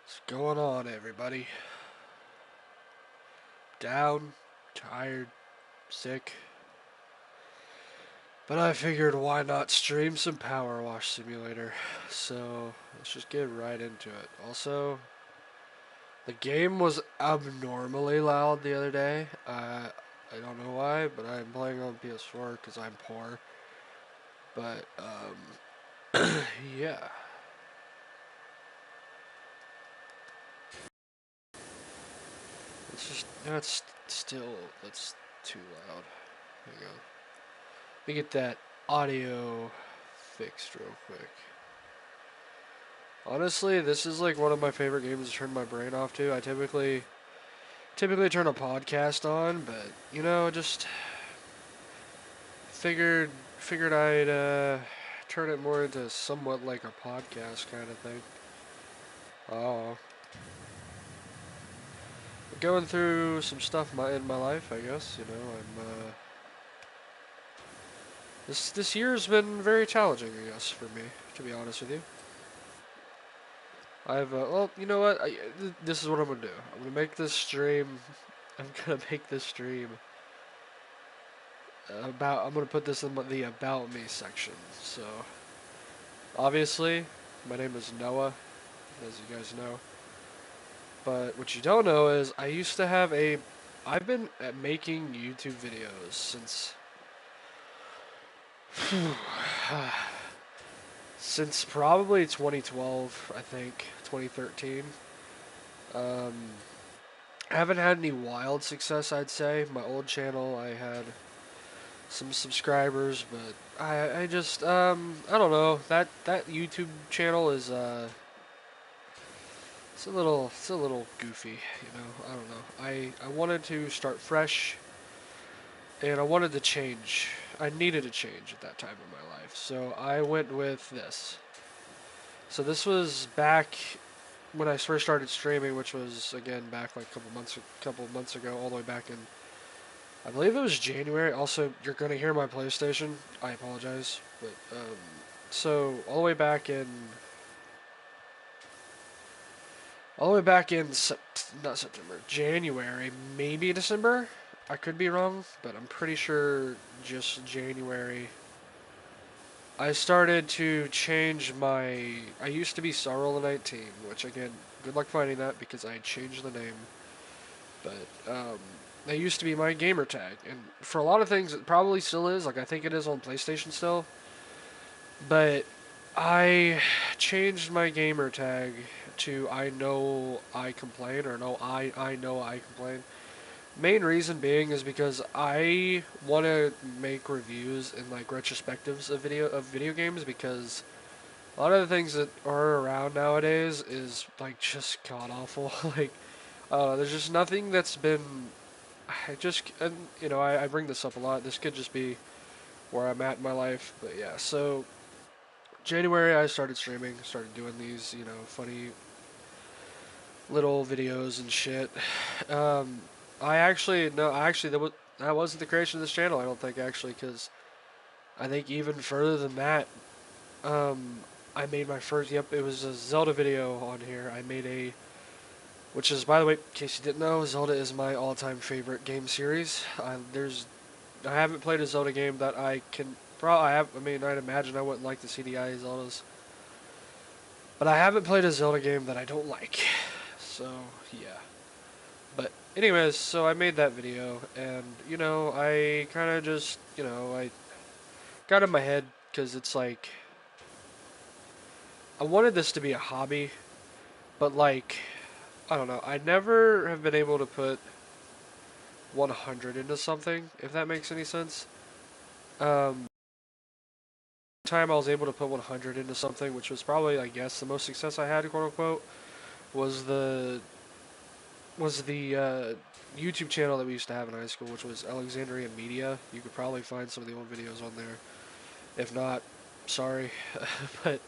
What's going on, everybody? Down, tired, sick. But I figured why not stream some Power Wash Simulator? So let's just get right into it. Also, the game was abnormally loud the other day. I don't know why, but I'm playing on PS4 because I'm poor. But, yeah. It's just, that's still, that's too loud. There you go. Let me get that audio fixed real quick. Honestly, this is like one of my favorite games to turn my brain off to. I typically turn a podcast on, but just figured figured I'd turn it more into somewhat like a podcast kind of thing. Oh, going through some stuff in my life, I guess. I'm this year's been very challenging, I guess, for me, to be honest with you. Well, you know what? This is what I'm gonna do. I'm gonna make this stream. I'm gonna make this stream I'm gonna put this in the about me section. So obviously, my name is Noah, as you guys know. But what you don't know is I've been making YouTube videos since probably 2012, I think 2013. Um, I haven't had any wild success, I'd say. My old channel, I had some subscribers, but I just I don't know, that YouTube channel is it's a little goofy, I don't know. I wanted to start fresh, and I wanted to change. I needed a change at that time in my life, so I went with this. So this was back when I first started streaming, which was again back like a couple months ago, all the way back in, I believe it was January. Also, you're gonna hear my PlayStation. I apologize, but so all the way back in not September, January, maybe December. I could be wrong, but I'm pretty sure just January. I started to change my. I used to be Sorrel 19, which again, good luck finding that because I changed the name. But that used to be my gamer tag, and for a lot of things, it probably still is. Like I think it is on PlayStation still. But I changed my gamer tag to I know I complain, or no, I know I complain. Main reason being is because I want to make reviews and like retrospectives of video games, because a lot of the things that are around nowadays is like just god awful. Like there's just nothing that's been. I just and I bring this up a lot. This could just be where I'm at in my life, but yeah. So January, I started streaming, started doing these, funny little videos and shit. Um, I actually no, actually that wasn't the creation of this channel. I don't think actually, because I think even further than that, um, I made my first. Yep, it was a Zelda video on here. Which is, by the way, in case you didn't know, Zelda is my all-time favorite game series. I haven't played a Zelda game that I can. Probably I have. I mean, I'd imagine I wouldn't like the CDI Zeldas. But I haven't played a Zelda game that I don't like. So, yeah. But, anyways, so I made that video, and, I kind of just, I got in my head, because it's like, I wanted this to be a hobby, but, like, I don't know, I never have been able to put 100 into something, if that makes any sense. Um, time I was able to put 100 into something, which was probably, I guess, the most success I had, quote unquote, was the YouTube channel that we used to have in high school, which was Alexandria Media. You could probably find some of the old videos on there. If not, sorry. But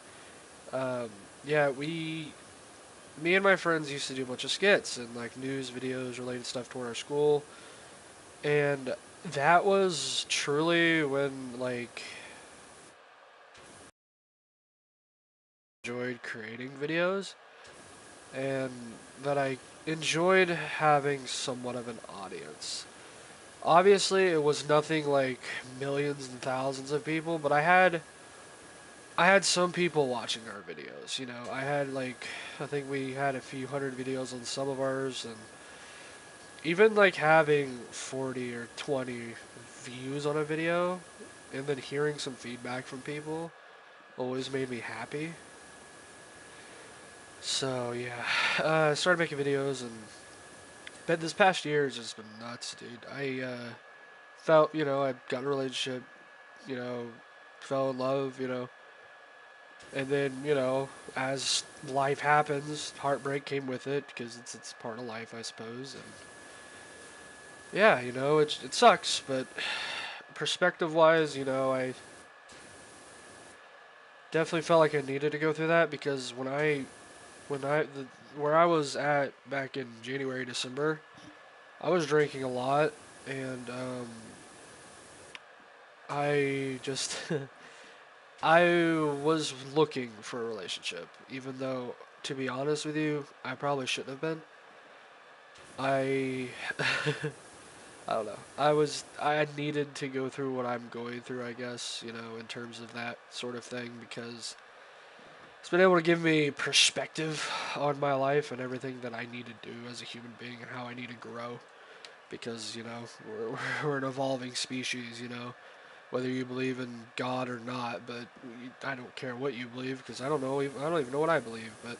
um, yeah, me and my friends used to do a bunch of skits and like news videos related stuff toward our school, and that was truly when like enjoyed creating videos. and that I enjoyed having somewhat of an audience. Obviously, it was nothing like millions and thousands of people, but I had some people watching our videos. You know, I think we had a few hundred videos on some of ours, and even like having 40 or 20 views on a video, and then hearing some feedback from people always made me happy. So yeah, I started making videos, and but this past year has just been nuts, dude. I got in a relationship, you know, fell in love, and then as life happens, heartbreak came with it because it's part of life, I suppose. And yeah, it sucks, but perspective wise, I definitely felt like I needed to go through that because where I was at back in January, December, I was drinking a lot, and I just I was looking for a relationship, even though, to be honest with you, I probably shouldn't have been. I I don't know. I needed to go through what I'm going through, I guess, in terms of that sort of thing because it's been able to give me perspective on my life and everything that I need to do as a human being and how I need to grow because, we're an evolving species, whether you believe in God or not, but I don't care what you believe because I don't even know what I believe, but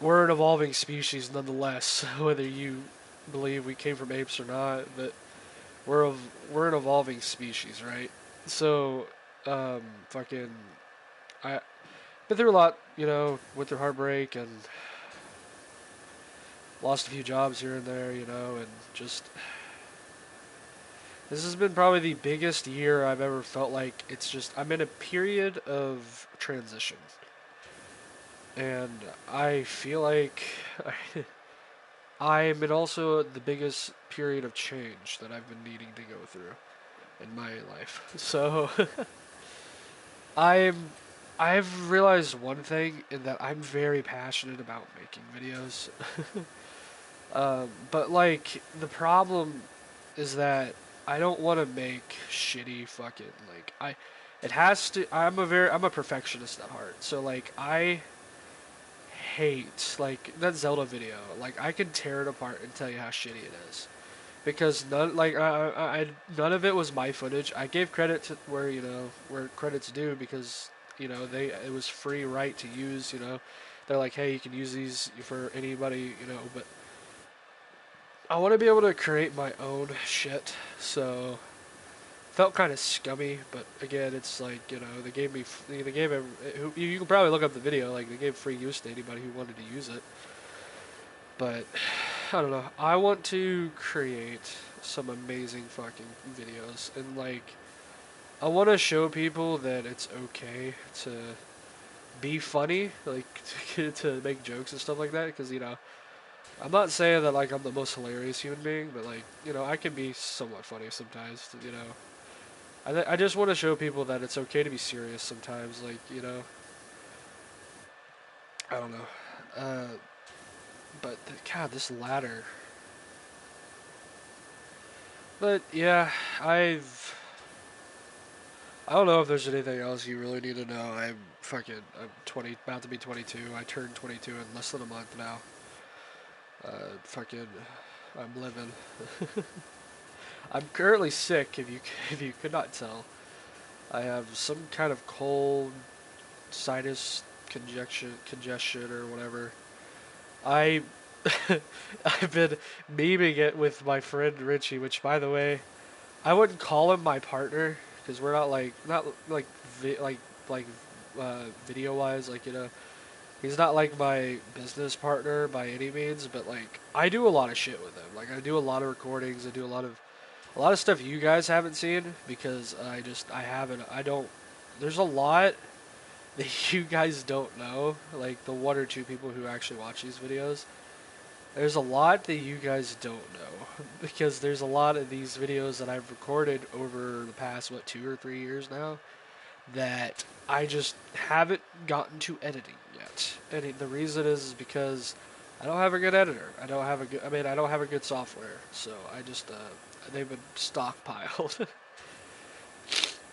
we're an evolving species nonetheless, whether you believe we came from apes or not, but we're a, we're an evolving species, right? So, fucking, I been through a lot, went through heartbreak and lost a few jobs here and there, and just this has been probably the biggest year I've ever felt like it's just I'm in a period of transition, and I feel like I'm in also the biggest period of change that I've been needing to go through in my life. So I'm I've realized one thing in that I'm very passionate about making videos. But like the problem is that I don't want to make shitty fucking like I it has to I'm a perfectionist at heart. So like I hate like that Zelda video. Like I can tear it apart and tell you how shitty it is. Because none of it was my footage. I gave credit to where credit's due because they it was free right to use. They're like, hey, you can use these for anybody. But I want to be able to create my own shit. So felt kind of scummy, but again, it's like they gave me they gave you can probably look up the video. Like they gave free use to anybody who wanted to use it. But I don't know. I want to create some amazing fucking videos and like I want to show people that it's okay to be funny, like to make jokes and stuff like that because I'm not saying that like I'm the most hilarious human being, but like, I can be somewhat funny sometimes. I just want to show people that it's okay to be serious sometimes, like, I don't know. Uh but God, this ladder. But yeah, I don't know if there's anything else you really need to know. I'm 20, about to be 22. I turned 22 in less than a month now. Fucking, I'm living. I'm currently sick. If you if you could not tell, I have some kind of cold, sinus congestion or whatever. I I've been memeing it with my friend Richie, which by the way, I wouldn't call him my partner because we're not like like video wise, like he's not like my business partner by any means, but like I do a lot of shit with him. Like I do a lot of recordings. I do a lot of stuff you guys haven't seen because I haven't. I don't. There's a lot that you guys don't know. Like the one or two people who actually watch these videos. There's a lot that you guys don't know because there's a lot of these videos that I've recorded over the past 2 or 3 years now that I just haven't gotten to editing yet. And the reason is because I don't have a good editor. I don't have a good. I mean, I don't have a good software. So I just they've been stockpiled.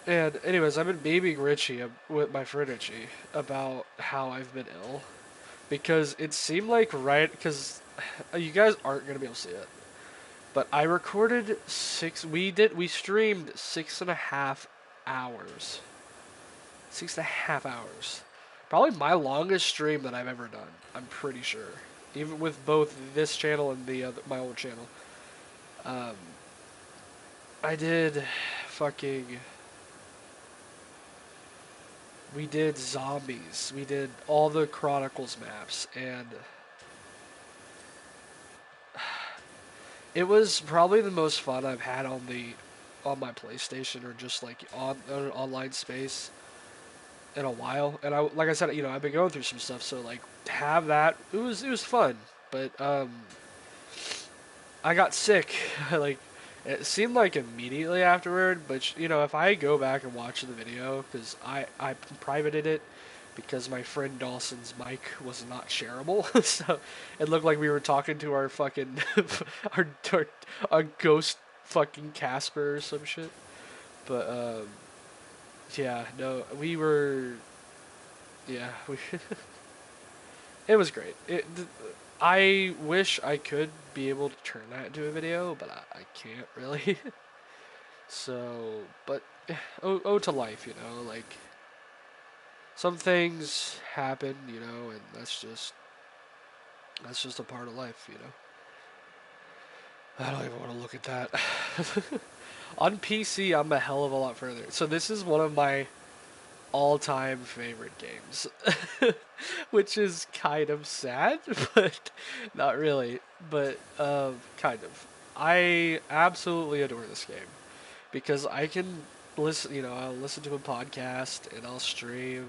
And anyways, I've been beaming Richie with my friend Richie about how I've been ill because it seemed like right because you guys aren't gonna be able to see it, but I recorded we streamed 6.5 hours, 6.5 hours, probably my longest stream that I've ever done. I'm pretty sure, even with both this channel and the other, my old channel. Um, I did fucking we did zombies. We did all the Chronicles maps, and it was probably the most fun I've had on my PlayStation or just like on an online space in a while. And I like I said, I've been going through some stuff, so like to have that, it was fun. But I got sick. Like it seemed like immediately afterward, but if I go back and watch the video, because I privated it because my friend Dawson's mic was not shareable, so it looked like we were talking to our fucking our ghost fucking Casper or some shit. But yeah, no, we were yeah we it was great. I wish I could be able to turn that into a video, but I can't really. So, but to life, like some things happen, and that's just a part of life. I don't even want to look at that. On PC, I'm a hell of a lot further. So this is one of my all-time favorite games, which is kind of sad, but not really. But kind of. I absolutely adore this game because I can listen. I'll listen to a podcast and I'll stream.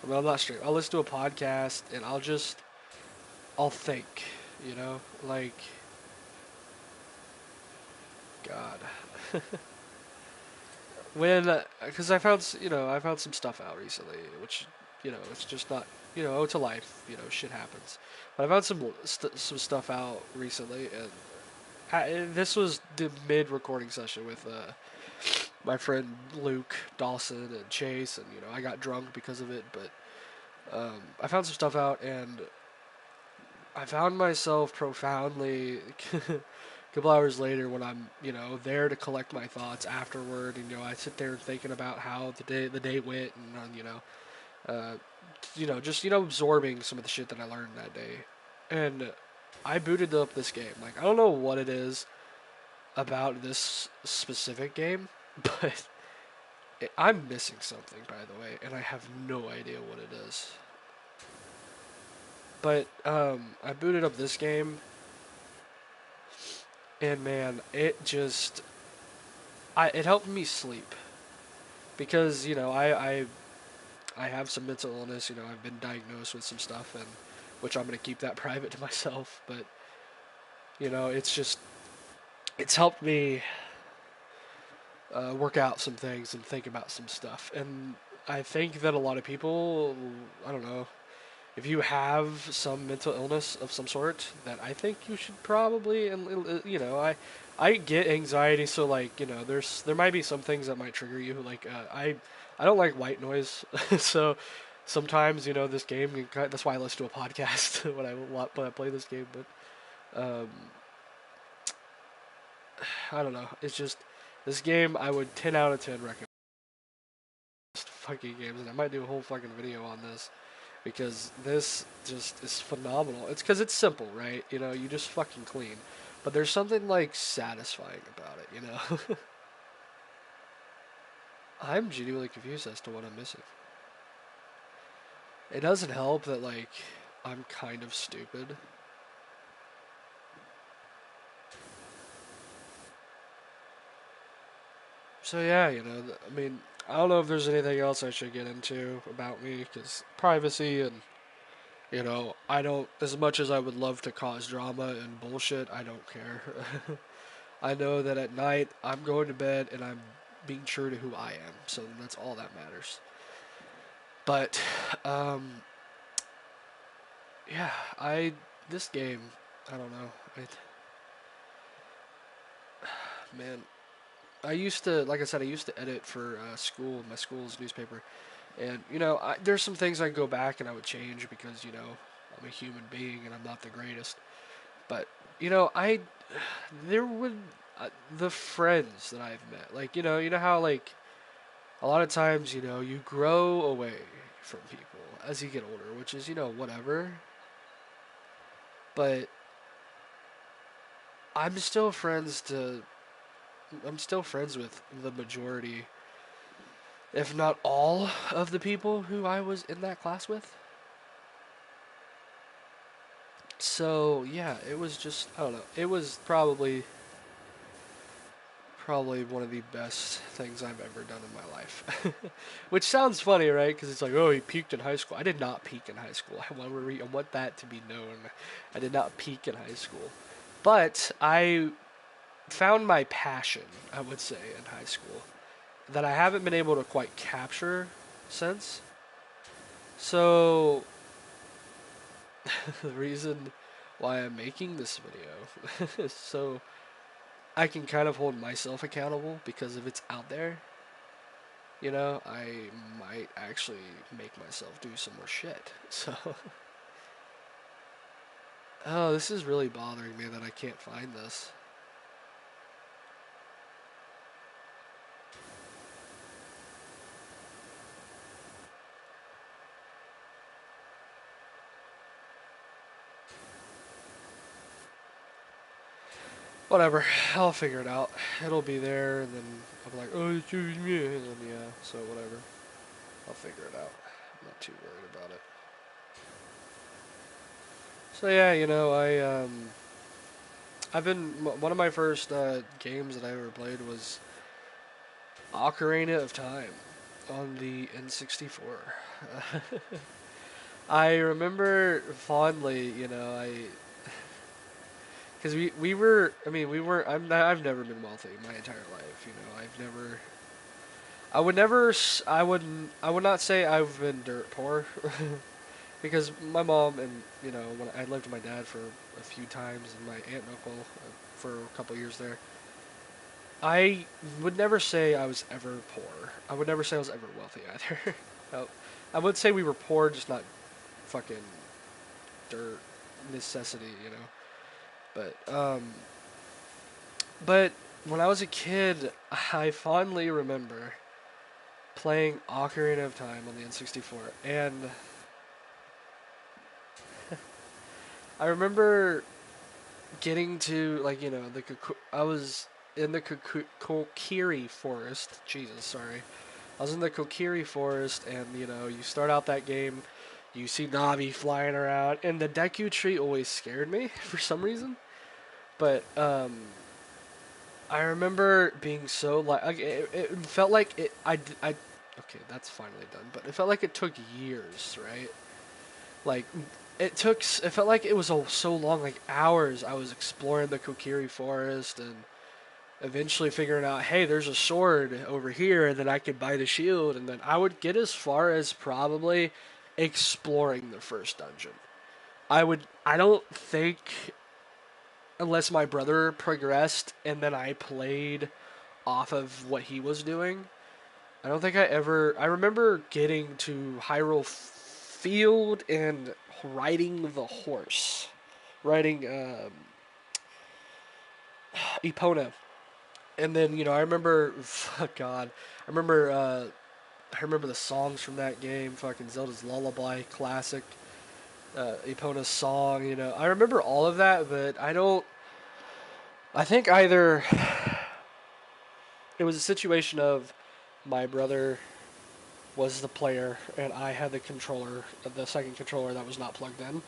Well, I'm not stream. I'll listen to a podcast and I'll think. Like God. When because I found some stuff out recently, which it's just not to life, shit happens. But I found some stuff out recently, and this was the mid recording session with my friend Luke Dawson and Chase, and I got drunk because of it. But I found some stuff out, and I found myself profoundly couple hours later when I'm, there to collect my thoughts afterward, and I sit there thinking about how the day went, and just absorbing some of the shit that I learned that day, and I booted up this game. Like I don't know what it is about this specific game, but I'm missing something, by the way, and I have no idea what it is. But I booted up this game, and man, it helped me sleep because I have some mental illness. I've been diagnosed with some stuff, and which I'm gonna keep that private to myself. But it's helped me work out some things and think about some stuff. And I think that a lot of people, I don't know, if you have some mental illness of some sort, that I think you should probably, and I get anxiety, so like there might be some things that might trigger you. Like I don't like white noise, so sometimes this game that's why I listen to a podcast when I play this game. But I don't know. It's just this game I would 10 out of 10 recommend. Fucking games, and I might do a whole fucking video on this because this just is phenomenal. It's because it's simple, right? You just fucking clean, but there's something like satisfying about it. I'm genuinely confused as to what I'm missing. It doesn't help that like I'm kind of stupid. So yeah, I mean, I don't know if there's anything else I should get into about me because privacy and I don't, as much as I would love to cause drama and bullshit, I don't care. I know that at night I'm going to bed and I'm being true to who I am. So that's all that matters. But yeah, I this game, I don't know. Man, I used to, like I said, I used to edit for school, my school's newspaper, and there's some things I go back and I would change because I'm a human being and I'm not the greatest. But I there would the friends that I've met, like you know how like a lot of times you grow away from people as you get older, which is whatever. But I'm still friends to I'm still friends with the majority, if not all, of the people who I was in that class with. So yeah, it was just I don't know. It was probably one of the best things I've ever done in my life. Which sounds funny, right? Because it's like, oh, he peaked in high school. I did not peak in high school. I want that to be known. I did not peak in high school, but I found my passion, I would say, in high school that I haven't been able to quite capture since. So the reason why I'm making this video is so I can kind of hold myself accountable because if it's out there, I might actually make myself do some more shit. So, oh, this is really bothering me that I can't find this. Whatever, I'll figure it out. It'll be there, and then I'll be like, oh, it's me, and then yeah, so whatever. I'll figure it out. I'm not too worried about it. So yeah, I've been one of my first games that I ever played was Ocarina of Time on the N64. I remember fondly, I because we were I mean we were I've never been wealthy my entire life. I would not say I've been dirt poor because my mom and when I lived with my dad for a few times and my aunt and uncle for a couple years there. I would never say I was ever poor. I would never say I was ever wealthy either. No, I would say we were poor, just not fucking dirt necessity, But when I was a kid, I fondly remember playing Ocarina of Time on the N64, and I remember getting to I was in the Kokiri Forest. Jesus, sorry. I was in the Kokiri Forest, and you start out that game, you see Navi flying around, and the Deku Tree always scared me for some reason. But I remember being so it felt like I okay, that's finally done, but it felt like it took years, right? Like it felt like it was so long, like hours. I was exploring the Kokiri Forest and eventually figuring out, hey, there's a sword over here, and then I could buy the shield, and then I would get as far as probably exploring the first dungeon. I don't think unless my brother progressed and then I played off of what he was doing. I don't think I remember getting to Hyrule Field and riding the horse. Riding Epona. And then, I remember, God, I remember, I remember the songs from that game, fucking Zelda's Lullaby, classic, Epona's song, I remember all of that, but I think either it was a situation of my brother was the player and I had the controller, the second controller that was not plugged in,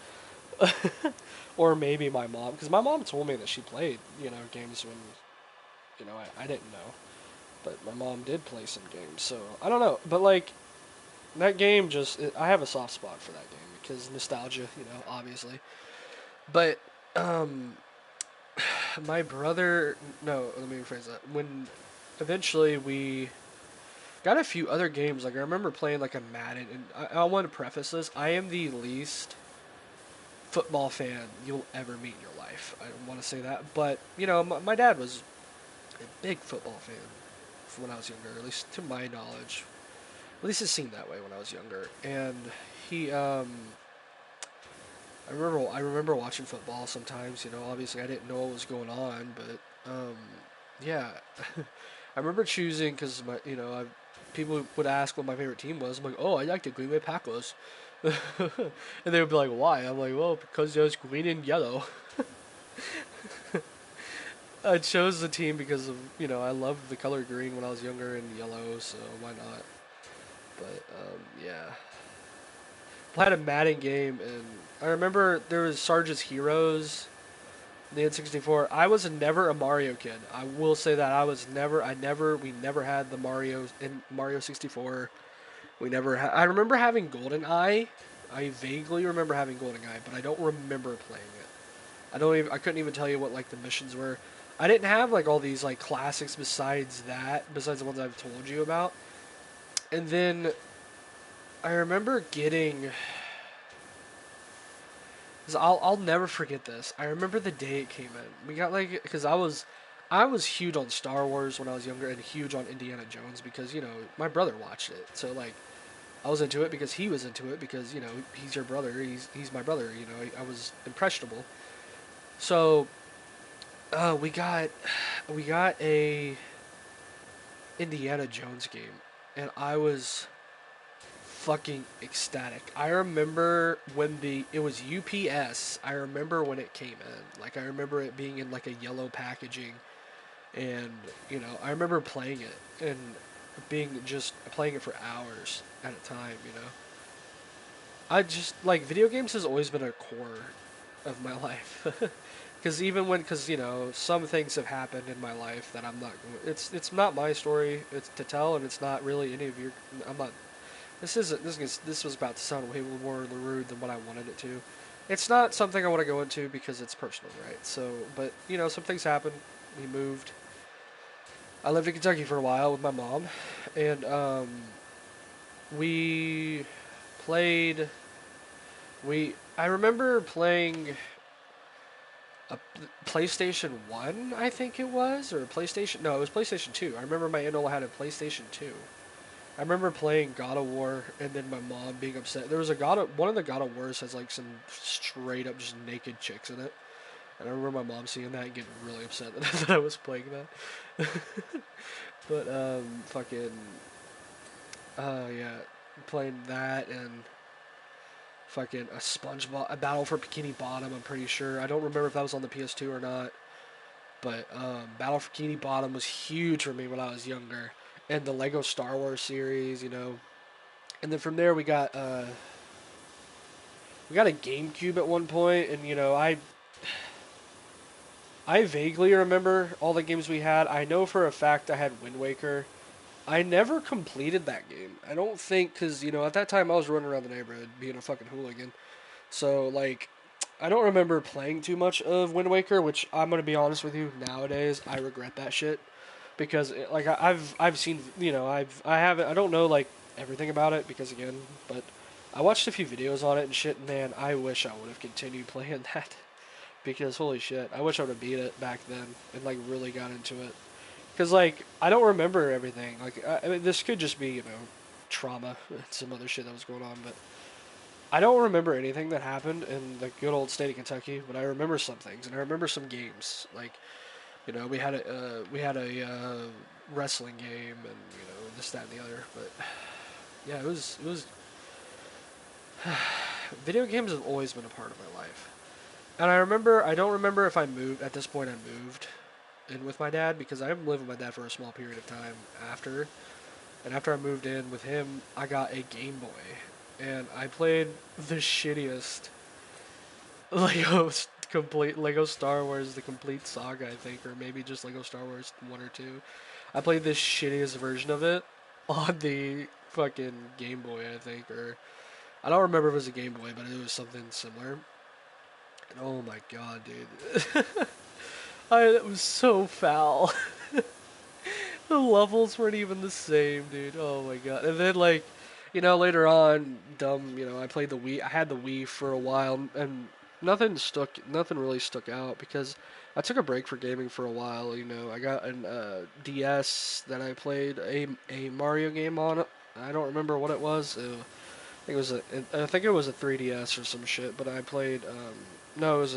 or maybe my mom, because my mom told me that she played, games when, I didn't know, but my mom did play some games, so I don't know, but that game I have a soft spot for that game because nostalgia, obviously, but my brother, no, let me rephrase that. When eventually we got a few other games. Like I remember playing like a Madden, and I want to preface this: I am the least football fan you'll ever meet in your life. I don't want to say that, but you know, my dad was a big football fan when I was younger, at least to my knowledge. At least it seemed that way when I was younger. And he, I remember watching football sometimes. You know, obviously I didn't know what was going on, but yeah, I remember choosing because people would ask what my favorite team was. I'm like, oh, I like the Green Bay Packers, and they would be like, why? I'm like, well, because there's green and yellow. I chose the team because of I loved the color green when I was younger and yellow, so why not? But yeah, played a Madden game, and I remember there was Sarge's Heroes, the N64. I was never a Mario kid. I will say that we never had the Mario in Mario 64. We never had. I remember having Golden Eye. I vaguely remember having Golden Eye, but I don't remember playing it. I couldn't even tell you what like the missions were. I didn't have like all these like classics besides the ones I've told you about. And then I remember getting. Cause I'll never forget this. I remember the day it came in. We got like because I was huge on Star Wars when I was younger and huge on Indiana Jones because my brother watched it. So like I was into it because he was into it because he's your brother. He's my brother. I was impressionable. So we got a Indiana Jones game, and I was fucking ecstatic. I remember when it was UPS. I remember when it came in. Like I remember it being in like a yellow packaging, and I remember playing it and being just playing it for hours at a time. I just like video games has always been a core of my life. Because some things have happened in my life that I'm not. It's not my story. It's to tell, and it's not really any of your. I'm not. This isn't. This was about to sound way more rude than what I wanted it to. It's not something I want to go into because it's personal, right? So, but some things happened. We moved. I lived in Kentucky for a while with my mom, and we played. I remember playing a PlayStation 1, I think it was, or PlayStation. No, it was PlayStation 2. I remember my in-law had a PlayStation 2. I remember playing God of War and then my mom being upset. There was one of the God of Wars has like some straight up just naked chicks in it. And I remember my mom seeing that and getting really upset that I was playing that. But fucking yeah, playing that and fucking a Battle for Bikini Bottom. I'm pretty sure. I don't remember if that was on the PS2 or not. But Battle for Bikini Bottom was huge for me when I was younger, and the Lego Star Wars series, And then from there we got a GameCube at one point, and I vaguely remember all the games we had. I know for a fact I had Wind Waker. I never completed that game. I don't think because at that time I was running around the neighborhood being a fucking hooligan. So like, I don't remember playing too much of Wind Waker, which I'm gonna be honest with you. Nowadays, I regret that shit because like I've seen I haven't I don't know like everything about it because again, but I watched a few videos on it and shit. And man, I wish I would have continued playing that because holy shit, I wish I would have beat it back then and like really got into it. Because like I don't remember everything. Like I mean, this could just be trauma and some other shit that was going on, but I don't remember anything that happened in the good old state of Kentucky. But I remember some things, and I remember some games. Like we had a wrestling game, and this, that, and the other. But yeah, it was. Video games have always been a part of my life, and I don't remember if I moved at this point. I moved in with my dad because I lived with my dad for a small period of time after. And after I moved in with him, I got a Game Boy, and I played the shittiest Lego Lego Star Wars the complete saga, I think, or maybe just Lego Star Wars 1 or 2. I played the shittiest version of it on the fucking Game Boy, I think, or I don't remember if it was a Game Boy, but it was something similar. And oh my god, dude. It was so foul. The levels weren't even the same, dude. Oh my god. And then like, later on, I played the Wii. I had the Wii for a while, and nothing really stuck out because I took a break for gaming for a while. I got an DS that I played a Mario game on it. I don't remember what it was. I think it was a 3DS or some shit. But I played. No, I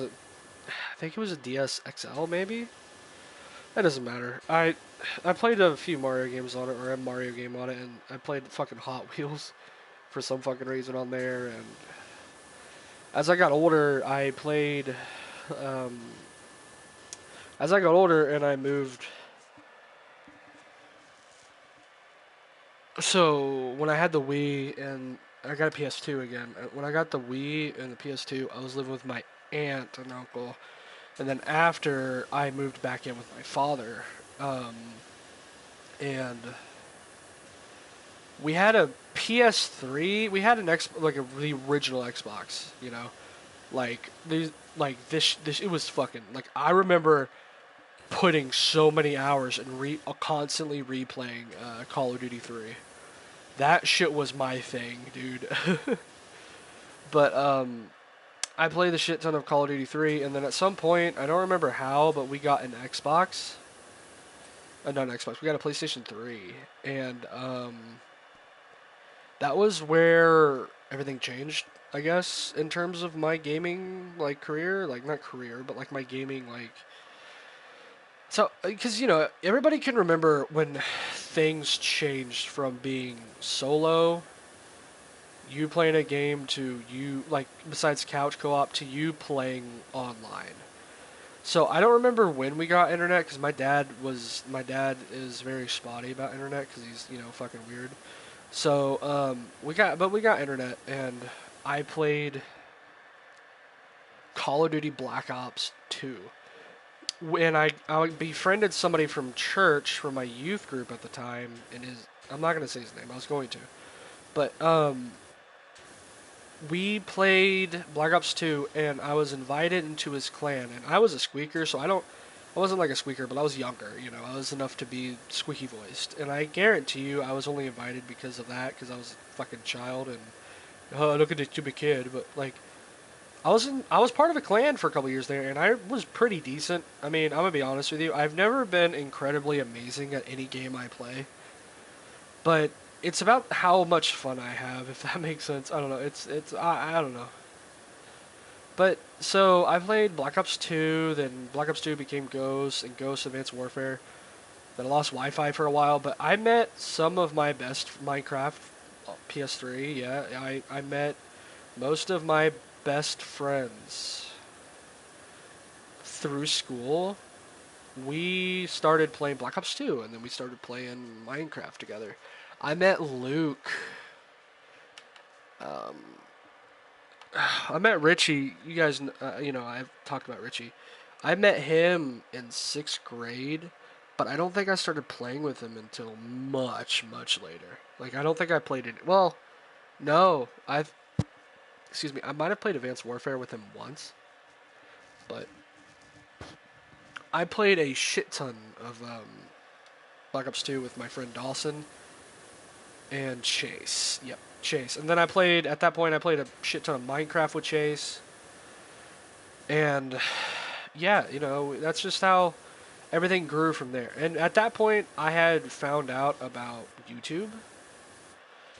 think it was a DS XL maybe. That doesn't matter. I played a few Mario games on it, or a Mario game on it, and I played fucking Hot Wheels for some fucking reason on there. And as I got older, I played. Um, as I got older and I moved. So when I had the Wii and I got a PS2 again, when I got the Wii and the PS2, I was living with my aunt and uncle. And then after I moved back in with my father, um, and we had a PS3. We had an like the original Xbox. Like these, like this. It was fucking like I remember putting so many hours and constantly replaying Call of Duty 3. That shit was my thing, dude. But I played the shit ton of Call of Duty 3, and then at some point, I don't remember how, but we got an Xbox. Not an Xbox. We got a PlayStation 3, and that was where everything changed, I guess, in terms of my gaming like career, like not career, but like my gaming like. So, because everybody can remember when things changed from being solo, you playing a game, to you like besides couch co-op to you playing online. So I don't remember when we got internet because my dad is very spotty about internet because he's fucking weird. So we got internet, and I played Call of Duty Black Ops 2. When I befriended somebody from church, from my youth group at the time, and I'm not gonna say his name. I was going to, but we played Black Ops 2, and I was invited into his clan, and I was a squeaker, so I wasn't like a squeaker, but I was younger. I was enough to be squeaky voiced, and I guarantee you, I was only invited because of that, because I was a fucking child, and look at this stupid kid. But like, I was part of a clan for a couple years there, and I was pretty decent. I mean, I'm gonna be honest with you, I've never been incredibly amazing at any game I play, but it's about how much fun I have, if that makes sense. I don't know. I don't know. But so I played Black Ops 2, then Black Ops 2 became Ghost and Ghost Advanced Warfare. Then I lost Wi-Fi for a while, but I met some of my best Minecraft PS3. Yeah, I met most of my best friends through school. We started playing Black Ops 2, and then we started playing Minecraft together. I met Luke. Um, I met Richie. You guys, I've talked about Richie. I met him in 6th grade, but I don't think I started playing with him until much, much later. Like, I don't think I played it. Well, no, excuse me, I might have played Advanced Warfare with him once, but I played a shit ton of Black Ops 2 with my friend Dawson and Chase. Yep, Chase. And then at that point, I played a shit ton of Minecraft with Chase. And yeah, that's just how everything grew from there. And at that point, I had found out about YouTube.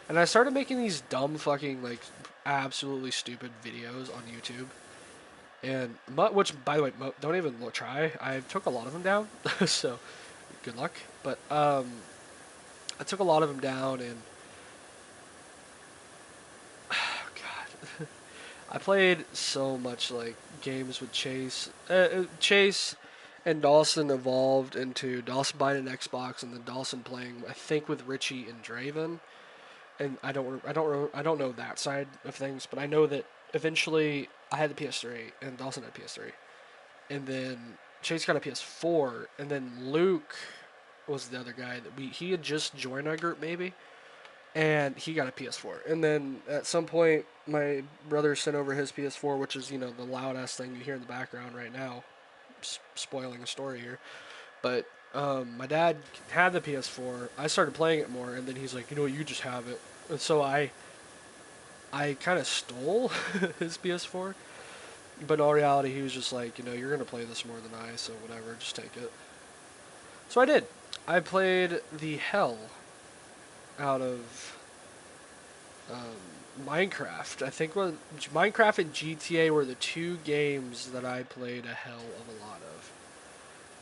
And I started making these dumb fucking, like, absolutely stupid videos on YouTube. And, which, by the way, don't even try. I took a lot of them down. So, good luck. But, I took a lot of them down, and God, I played so much like games with Chase. Chase and Dawson evolved into Dawson buying an Xbox, and then Dawson playing, I think, with Richie and Draven. And I don't know that side of things, but I know that eventually I had the PS3 and Dawson had PS3, and then Chase got a PS4, and then Luke was the other guy that he had just joined our group maybe, and he got a PS4. And then at some point, my brother sent over his PS4, which is the loud ass thing you hear in the background right now, spoiling a story here. But My dad had the PS4. I started playing it more, and then he's like, you know what, you just have it. And so I kind of stole his PS4. But in all reality, he was just like, you know, you're gonna play this more than I, so whatever, just take it. So I did. I played the hell out of Minecraft. I think Minecraft and GTA were the two games that I played a hell of a lot of.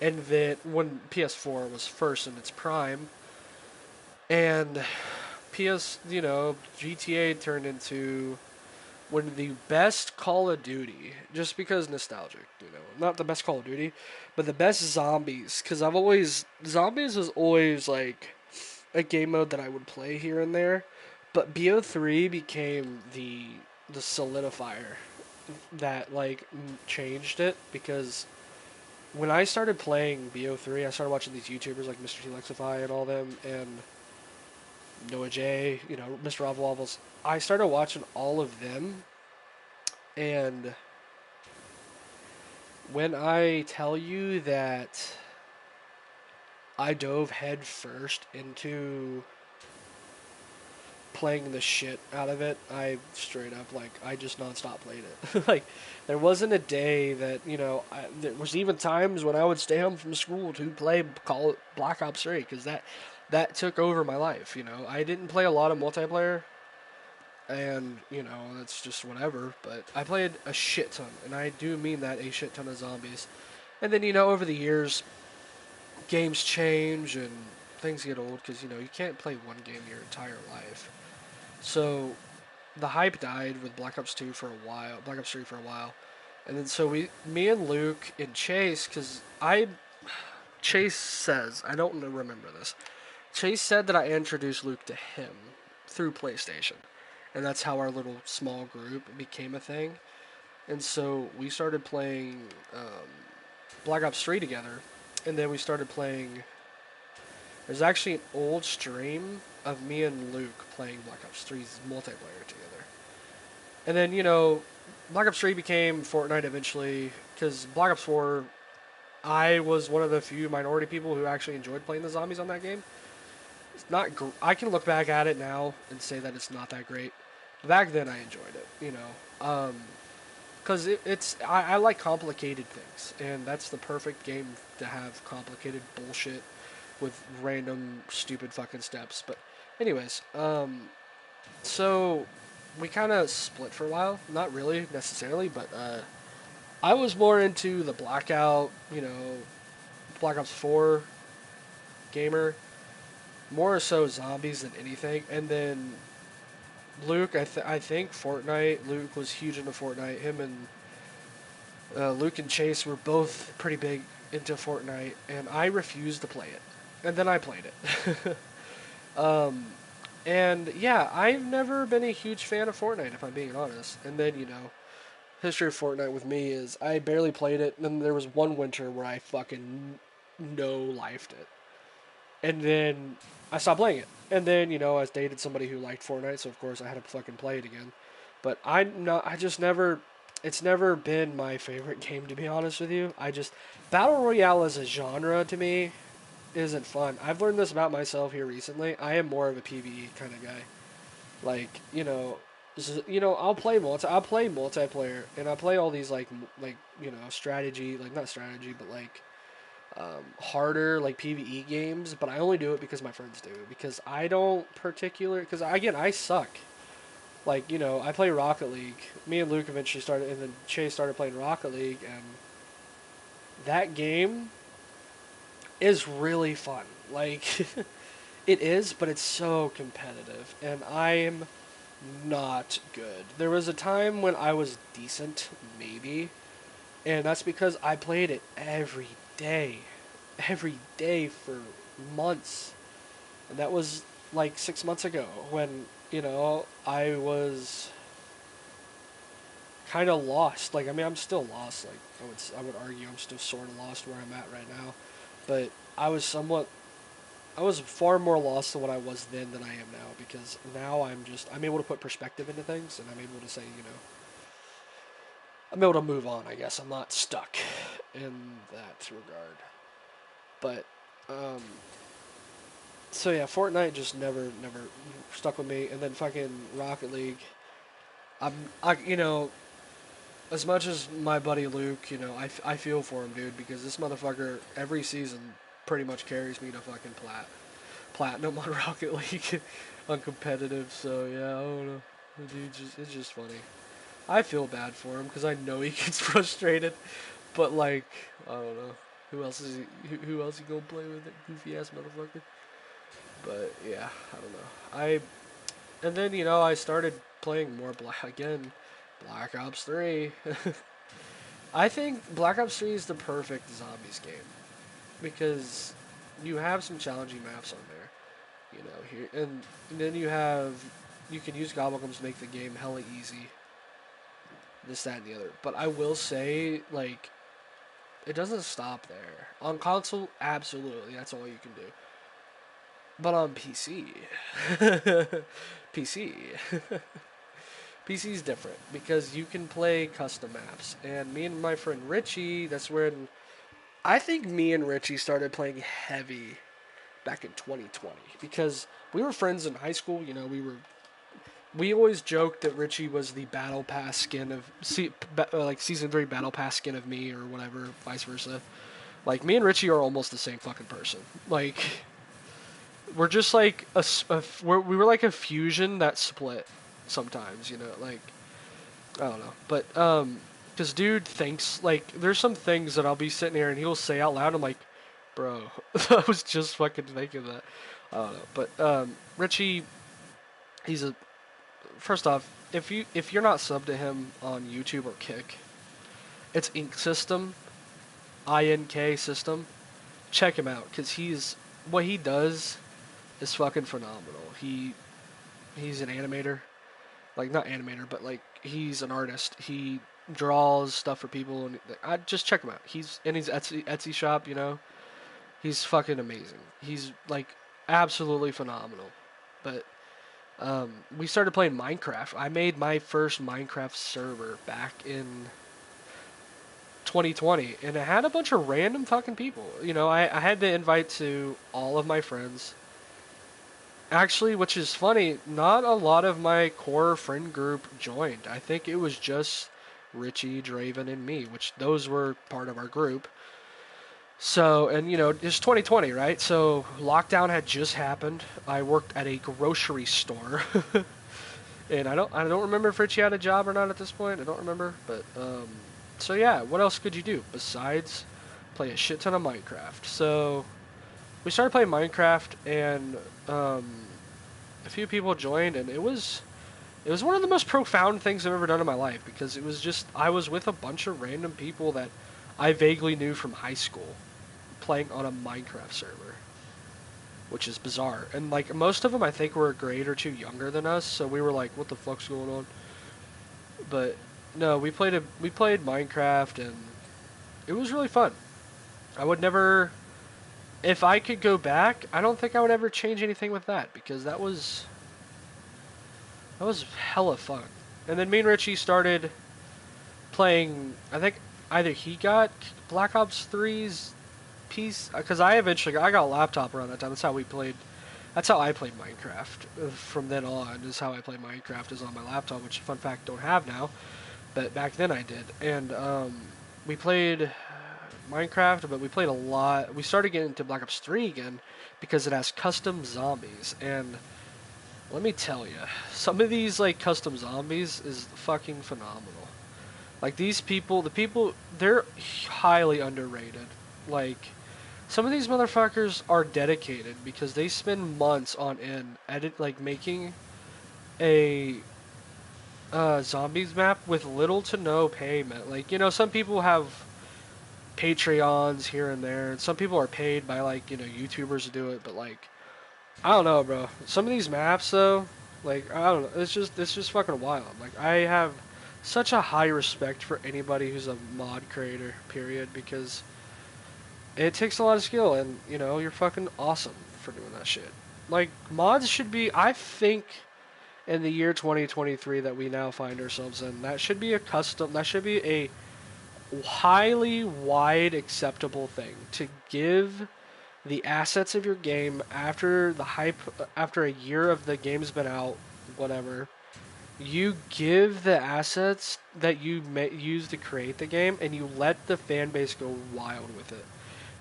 And then when PS4 was first in its prime, and GTA turned into one of the best Call of Duty, just because nostalgic, not the best Call of Duty, but the best zombies, because zombies was always like a game mode that I would play here and there, but BO3 became the solidifier that like changed it, because when I started playing BO3, I started watching these YouTubers like Mr. T Lexify and all them, and Noah J, Mr. Rob Wobbles. I started watching all of them, and when I tell you that I dove head first into playing the shit out of it, I straight up, like, I just nonstop played it. Like, there wasn't a day that, there was even times when I would stay home from school to play Black Ops 3, because that took over my life, I didn't play a lot of multiplayer, and, that's just whatever, but I played a shit ton, and I do mean that, a shit ton of zombies. And then, over the years, games change and things get old, because, you can't play one game your entire life. So the hype died with Black Ops 2 for a while, Black Ops 3 for a while. And then so me and Luke and Chase, Chase says, I don't remember this. Chase said that I introduced Luke to him through PlayStation. And that's how our little small group became a thing. And so we started playing Black Ops 3 together. And then we started playing. There's actually an old stream of me and Luke playing Black Ops 3's multiplayer together. And then, Black Ops 3 became Fortnite eventually, because Black Ops 4, I was one of the few minority people who actually enjoyed playing the zombies on that game. It's not. I can look back at it now and say that it's not that great. Back then, I enjoyed it. Because I like complicated things, and that's the perfect game to have complicated bullshit with random stupid fucking steps. But anyways, so we kind of split for a while. Not really necessarily, but I was more into the Blackout, Black Ops 4 gamer, more so zombies than anything. And then Luke, I think Fortnite. Luke was huge into Fortnite. Him and Luke and Chase were both pretty big into Fortnite, and I refused to play it. And then I played it. And yeah, I've never been a huge fan of Fortnite, if I'm being honest. And then, history of Fortnite with me is I barely played it, and then there was one winter where I fucking no-lifed it. And then I stopped playing it. And then, I dated somebody who liked Fortnite, so of course I had to fucking play it again. But I just never, it's never been my favorite game, to be honest with you. Battle Royale as a genre to me isn't fun. I've learned this about myself here recently. I am more of a PvE kind of guy. Like, I'll play multiplayer, and I play all these strategy, like not strategy, but like harder like PvE games. But I only do it because my friends do. Because I don't because again I suck. Like I play Rocket League. Me and Luke eventually started, and then Chase started playing Rocket League, and that game is really fun. Like, it is, but it's so competitive, and I'm not good. There was a time when I was decent, maybe, and that's because I played it every day for months. And that was like 6 months ago when, I was kind of lost. Like, I mean, I'm still lost. Like, I would argue I'm still sort of lost where I'm at right now. But I was far more lost than what I was then than I am now, because now I'm able to put perspective into things, and I'm able to say, I'm able to move on, I guess. I'm not stuck in that regard. But Um, so yeah, Fortnite just never stuck with me, and then fucking Rocket League. You know, as much as my buddy Luke, you know, I feel for him, dude, because this motherfucker every season pretty much carries me to fucking platinum on Rocket League on competitive. So yeah, I don't know. The dude just it's just funny. I feel bad for him because I know he gets frustrated, but like I don't know. Who else is who else he gonna play with? That goofy ass motherfucker. But yeah, I don't know. And then you know I started playing more Black Ops 3. I think Black Ops 3 is the perfect zombies game because you have some challenging maps on there. You know here and then you can use gobblegums to make the game hella easy. This, that, and the other. But I will say, like, it doesn't stop there. On console, absolutely, that's all you can do. But on PC, PC, PC is different because you can play custom maps. And me and my friend Richie, that's when I think me and Richie started playing heavy back in 2020 because we were friends in high school. You know, we always joked that Richie was the battle pass skin of like season 3 battle pass skin of me or whatever, vice versa. Like me and Richie are almost the same fucking person. Like we're just like we were like a fusion that split sometimes, you know, like I don't know. But cuz dude thinks like there's some things that I'll be sitting here and he'll say out loud. I'm like, "Bro, I was just fucking thinking that." I don't know. But Richie he's a first off, if you're not subbed to him on YouTube or Kick, it's Ink System, INK System. Check him out because he's what he does is fucking phenomenal. He's an animator, like not animator, but like he's an artist. He draws stuff for people, and I just check him out. He's in his Etsy shop, you know. He's fucking amazing. He's like absolutely phenomenal. But we started playing Minecraft. I made my first Minecraft server back in 2020, and it had a bunch of random fucking people. You know, I had the invite to all of my friends. Actually, which is funny, not a lot of my core friend group joined. I think it was just Richie, Draven, and me, which those were part of our group. So, and you know, it's 2020, right? So, lockdown had just happened. I worked at a grocery store. And I don't remember if Richie had a job or not at this point. I don't remember, but so yeah, what else could you do besides play a shit ton of Minecraft? So we started playing Minecraft, and a few people joined, and it was one of the most profound things I've ever done in my life because it was just I was with a bunch of random people that I vaguely knew from high school playing on a Minecraft server, which is bizarre. And like most of them, I think were a grade or two younger than us, so we were like, "What the fuck's going on?" But no, we played Minecraft, and it was really fun. I would never, if I could go back, I don't think I would ever change anything with that because that was hella fun. And then me and Richie started playing. I think either he got Black Ops 3's piece because I got a laptop around that time. That's how we played. That's how I played Minecraft. From then on, is how I play Minecraft is on my laptop, which fun fact don't have now, but back then I did. And we played Minecraft, but we played a lot. We started getting into Black Ops 3 again because it has custom zombies. And let me tell you, some of these like custom zombies is fucking phenomenal. Like these people, they're highly underrated. Like some of these motherfuckers are dedicated because they spend months on end like making a zombies map with little to no payment. Like you know, some people have Patreons here and there, and some people are paid by like you know YouTubers to do it. But like I don't know, bro. Some of these maps though, like I don't know, it's just fucking wild. Like I have such a high respect for anybody who's a mod creator, period, because it takes a lot of skill, and you know you're fucking awesome for doing that shit. Like mods should be, I think, in the year 2023 that we now find ourselves in, that should be a custom. That should be a highly wide acceptable thing to give the assets of your game after the hype, after a year of the game's been out, whatever. You give the assets that you use to create the game, and you let the fan base go wild with it.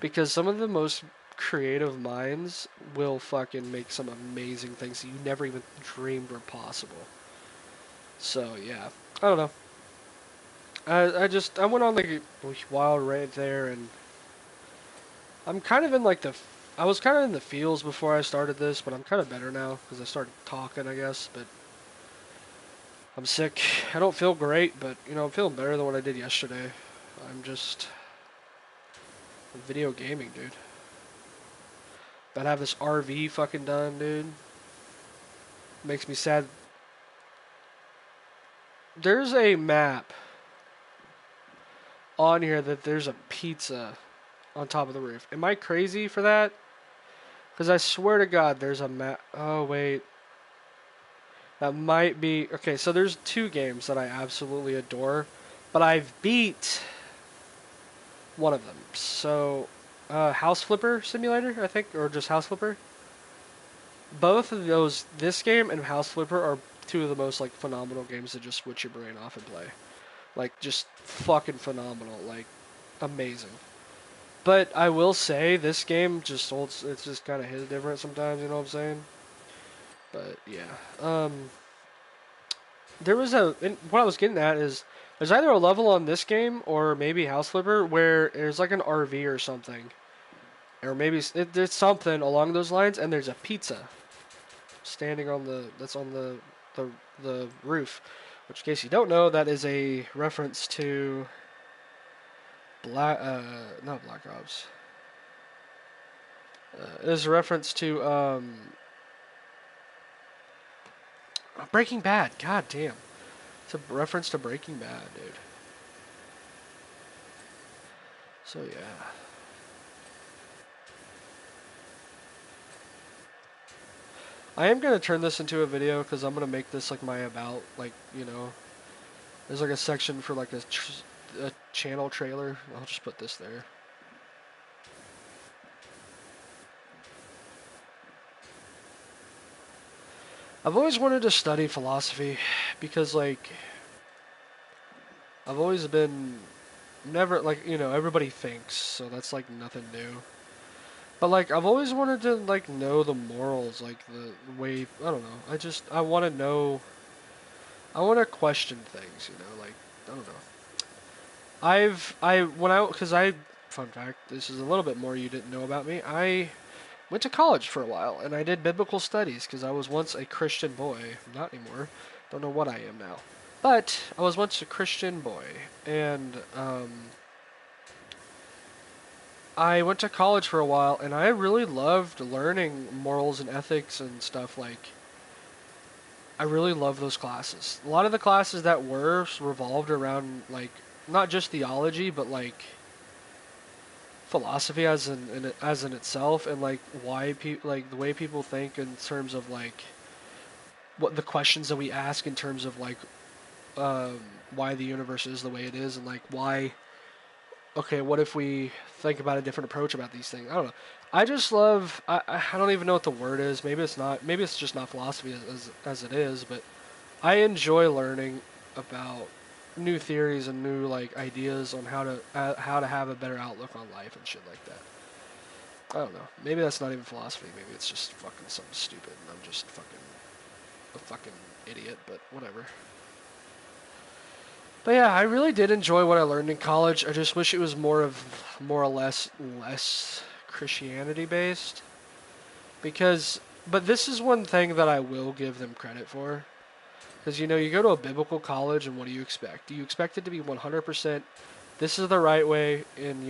Because some of the most creative minds will fucking make some amazing things that you never even dreamed were possible. So yeah, I don't know. I went on like a wild rant there, and I'm kind of in like the I was kind of in the feels before I started this, but I'm kind of better now because I started talking, I guess. But I'm sick. I don't feel great, but I'm feeling better than what I did yesterday. I'm just video gaming, dude. But I have this RV fucking done, dude. Makes me sad. There's a map on here that there's a pizza on top of the roof. Am I crazy for that? Because I swear to God, there's a map. Oh, wait. That might be... Okay, so there's two games that I absolutely adore. But I've beat one of them. So, House Flipper Simulator, I think. Or just House Flipper. Both of those, this game and House Flipper, are two of the most, like, phenomenal games to just switch your brain off and play. Like, just fucking phenomenal. Like, amazing. But I will say, this game just holds, it's just kind of hit different sometimes, you know what I'm saying? But, yeah. There was what I was getting at is, there's either a level on this game, or maybe House Flipper, where there's like an RV or something. Or maybe there's something along those lines, and there's a pizza standing on that's on the roof. Which, in case you don't know, that is a reference to not Black Ops. It is a reference to Breaking Bad. God damn, it's a reference to Breaking Bad, dude. So yeah. I am gonna turn this into a video because I'm gonna make this like my about, like, there's like a section for like a channel trailer. I'll just put this there. I've always wanted to study philosophy because, like, I've always been never, like, everybody thinks, so that's like nothing new. But like, I've always wanted to like know the morals, like the way, I don't know. I want to know. I want to question things, like, I don't know. Fun fact, this is a little bit more you didn't know about me. I went to college for a while, and I did biblical studies because I was once a Christian boy. Not anymore. Don't know what I am now. But I was once a Christian boy, and I went to college for a while, and I really loved learning morals and ethics and stuff. Like, I really love those classes. A lot of the classes that were revolved around, like, not just theology, but like philosophy as in itself, and like why like the way people think in terms of like what the questions that we ask in terms of like why the universe is the way it is, and like why. Okay, what if we think about a different approach about these things? I don't know. I just love. I don't even know what the word is. Maybe it's not. Maybe it's just not philosophy as it is. But I enjoy learning about new theories and new like ideas on how to have a better outlook on life and shit like that. I don't know. Maybe that's not even philosophy. Maybe it's just fucking something stupid, and I'm just fucking a fucking idiot. But whatever. But yeah, I really did enjoy what I learned in college. I just wish it was more or less Christianity based. But this is one thing that I will give them credit for. Because, you go to a biblical college, and what do you expect? Do you expect it to be 100%, this is the right way, and,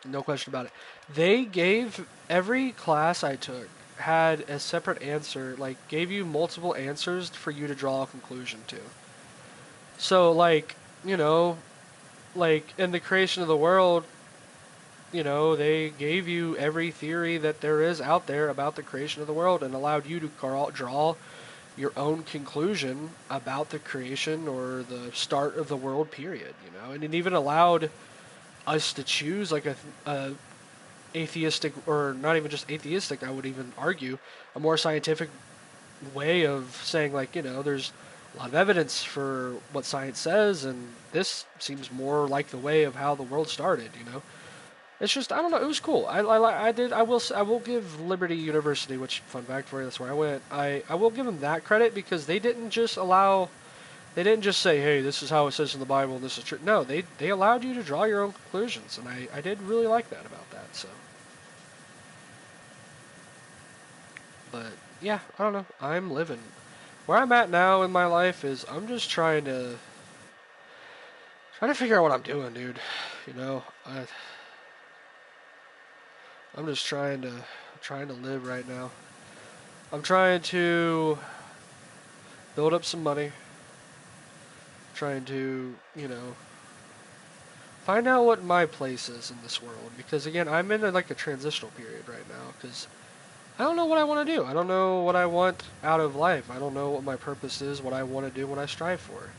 no question about it. They gave, every class I took had a separate answer, like, gave you multiple answers for you to draw a conclusion to. So, like, like, in the creation of the world, they gave you every theory that there is out there about the creation of the world and allowed you to draw your own conclusion about the creation or the start of the world period, and it even allowed us to choose like atheistic, or not even just atheistic, I would even argue, a more scientific way of saying, like, there's a lot of evidence for what science says, and this seems more like the way of how the world started. It's just, I don't know, it was cool. I will give Liberty University, which, fun fact for you, that's where I went. I will give them that credit, because they didn't just say, hey, this is how it says in the Bible, and this is true. No, they allowed you to draw your own conclusions, and I did really like that about that. So, but yeah, I don't know. I'm living. Where I'm at now in my life is I'm just trying to figure out what I'm doing, dude. You know, I'm just trying to live right now. I'm trying to build up some money, trying to, find out what my place is in this world, because again, I'm in like a transitional period right now, because I don't know what I want to do. I don't know what I want out of life. I don't know what my purpose is, what I want to do, what I strive for.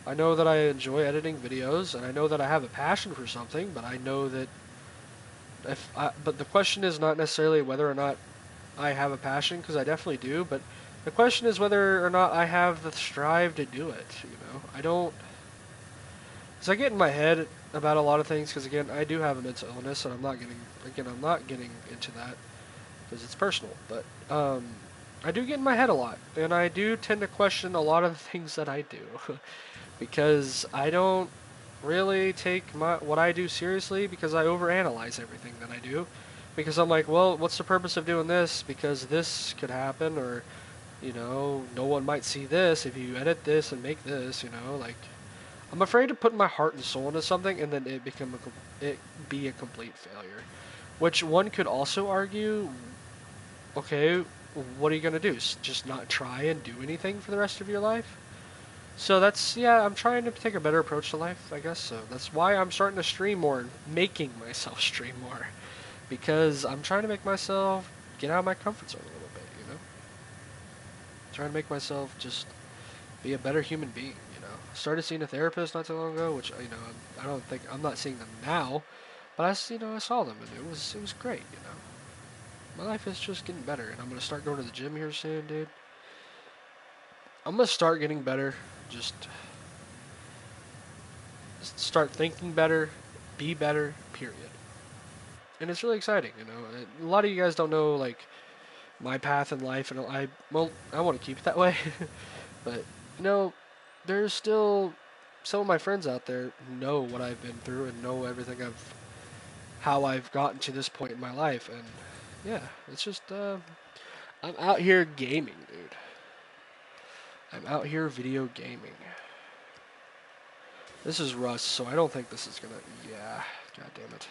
I know that I enjoy editing videos, and I know that I have a passion for something, but I know that but the question is not necessarily whether or not I have a passion, because I definitely do, but the question is whether or not I have the strive to do it, I don't, because I get in my head about a lot of things, because again, I do have a mental illness, and I'm not getting into that, because it's personal, but, I do get in my head a lot, and I do tend to question a lot of the things that I do, because I don't really take what I do seriously, because I overanalyze everything that I do, because I'm like, well, what's the purpose of doing this? Because this could happen, or no one might see this if you edit this and make this, like, I'm afraid of putting my heart and soul into something and then it be a complete failure. Which one could also argue, okay, what are you gonna do? Just not try and do anything for the rest of your life? So yeah, I'm trying to take a better approach to life, I guess. So that's why I'm starting to stream more and making myself stream more, because I'm trying to make myself get out of my comfort zone a little bit. Trying to make myself just be a better human being. Started seeing a therapist not too long ago, which I don't think I'm not seeing them now, but I saw them, and it was great. My life is just getting better, and I'm gonna start going to the gym here soon, dude. I'm gonna start getting better. Just start thinking better, be better. Period. And it's really exciting. A lot of you guys don't know like my path in life, and I want to keep it that way. But there's still some of my friends out there who know what I've been through and know everything how I've gotten to this point in my life, and yeah, it's just I'm out here gaming, dude. I'm out here video gaming. This is Rust, so I don't think this is gonna. Yeah, god damn it.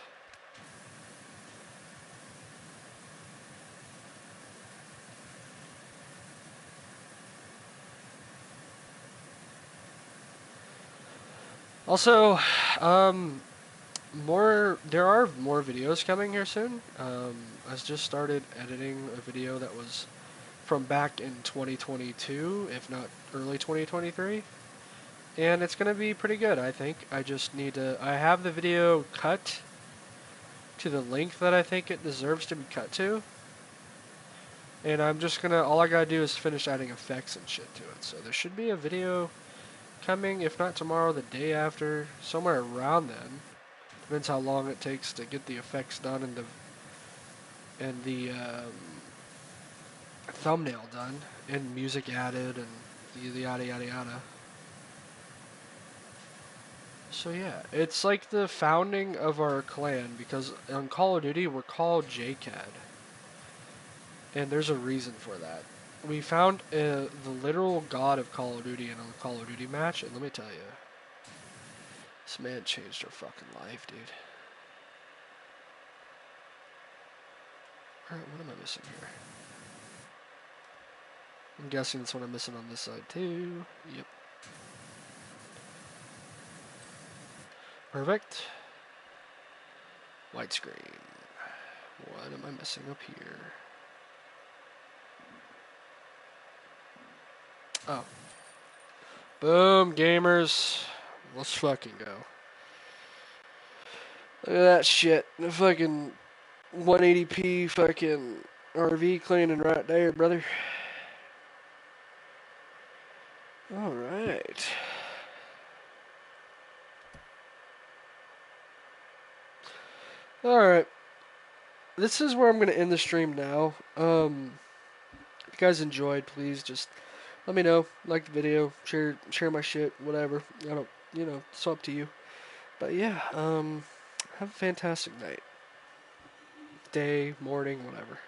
Also, there are more videos coming here soon. I just started editing a video that was from back in 2022, if not early 2023. And it's gonna be pretty good, I think. I have the video cut to the length that I think it deserves to be cut to. And all I gotta do is finish adding effects and shit to it. So there should be a video coming, if not tomorrow, the day after, somewhere around then. Depends how long it takes to get the effects done and the thumbnail done and music added and the yada yada yada. So yeah, it's like the founding of our clan, because on Call of Duty we're called JCAD, and there's a reason for that. We found the literal god of Call of Duty in a Call of Duty match, and let me tell you, this man changed our fucking life, dude. Alright, what am I missing here? I'm guessing that's what I'm missing on this side too. Yep. Perfect. Widescreen. What am I missing up here? Oh. Boom, gamers. Let's fucking go. Look at that shit. The fucking 180p fucking RV cleaning right there, brother. All right. All right. This is where I'm gonna end the stream now. If you guys enjoyed, please just let me know. Like the video, share my shit, whatever. I don't, it's up to you. But yeah, have a fantastic night, day, morning, whatever.